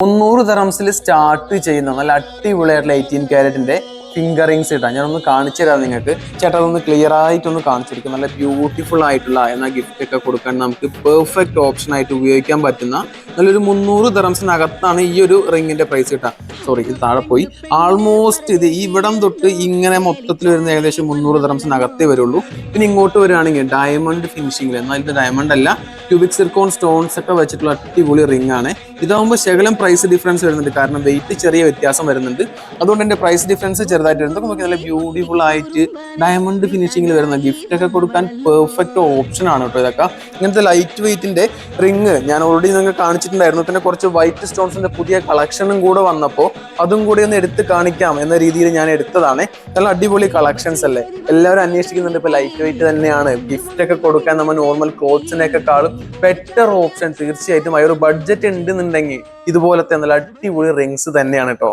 300 ദിർഹംസിൽ start ചെയ്യുന്ന നല്ല അടിപൊളിയായിട്ടുള്ള 18 ക്യാരറ്റിന്റെ ഫിംഗർ റിങ്സ് ഇട്ടാ ഞാനൊന്ന് കാണിച്ചു തരാം നിങ്ങൾക്ക്. ചേട്ടാ അതൊന്ന് ക്ലിയർ ആയിട്ടൊന്ന് കാണിച്ചിരിക്കും. നല്ല ബ്യൂട്ടിഫുൾ ആയിട്ടുള്ള എന്നാൽ ഗിഫ്റ്റ് ഒക്കെ കൊടുക്കാൻ നമുക്ക് പെർഫെക്റ്റ് ഓപ്ഷൻ ആയിട്ട് ഉപയോഗിക്കാൻ പറ്റുന്ന നല്ലൊരു 300 ദിർഹംസിനകത്താണ് ഈ ഒരു റിങ്ങിന്റെ പ്രൈസ് കിട്ടാ. സോറി, ഇത് താഴെ പോയി. ആൾമോസ്റ്റ് ഇത് ഇവിടം തൊട്ട് ഇങ്ങനെ മൊത്തത്തിൽ വരുന്ന ഏകദേശം 300 ദിർഹംസിനകത്തേ വരുള്ളൂ. പിന്നെ ഇങ്ങോട്ട് വരികയാണെങ്കിൽ ഡയമണ്ട് ഫിനിഷിംഗിൽ, എന്നാൽ ഇത് ഡയമണ്ട് അല്ല, ക്യൂബിക് സിർക്കോൺ സ്റ്റോൺസ് ഒക്കെ വെച്ചിട്ടുള്ള അടിപൊളി റിംഗ് ആണ്. ഇതാവുമ്പോൾ ശകലം പ്രൈസ് ഡിഫറൻസ് വരുന്നുണ്ട്, കാരണം വെയിറ്റ് ചെറിയ വ്യത്യാസം വരുന്നുണ്ട്. അതുകൊണ്ട് എൻ്റെ പ്രൈസ് ഡിഫറൻസ് ചെറുതായിട്ട് വരുന്നത്. നമുക്ക് നല്ല ബ്യൂട്ടിഫുൾ ആയിട്ട് ഡയമണ്ട് ഫിനിഷിംഗിൽ വരുന്ന ഗിഫ്റ്റ് ഒക്കെ കൊടുക്കാൻ പെർഫെക്റ്റ് ഓപ്ഷൻ ആണ് കേട്ടോ ഇതൊക്കെ. ഇങ്ങനത്തെ ലൈറ്റ് വെയിറ്റിന്റെ റിങ് ഞാൻ ഓൾറെഡി നിങ്ങൾക്ക് കാണിച്ചിട്ടുണ്ടായിരുന്നു. പിന്നെ കുറച്ച് വൈറ്റ് സ്റ്റോൺസിന്റെ പുതിയ കളക്ഷനും കൂടെ വന്നപ്പോൾ അതും കൂടി ഒന്ന് എടുത്ത് കാണിക്കാം എന്ന രീതിയിൽ ഞാൻ എടുത്തതാണ്. നല്ല അടിപൊളി കളക്ഷൻസ് അല്ലേ, എല്ലാവരും അന്വേഷിക്കുന്നുണ്ട്. ഇപ്പൊ ലൈറ്റ് വെയിറ്റ് തന്നെയാണ് ഗിഫ്റ്റ് ഒക്കെ കൊടുക്കാൻ നമ്മൾ നോർമൽ ക്ലോത്ത്സിനെക്കാളും ബെറ്റർ ഓപ്ഷൻ തീർച്ചയായിട്ടും. ആ ഒരു ബഡ്ജറ്റ് ഉണ്ടെന്നുണ്ടെങ്കിൽ ഇതുപോലത്തെ നല്ല അടിപൊളി റിങ്സ് തന്നെയാണ് കേട്ടോ.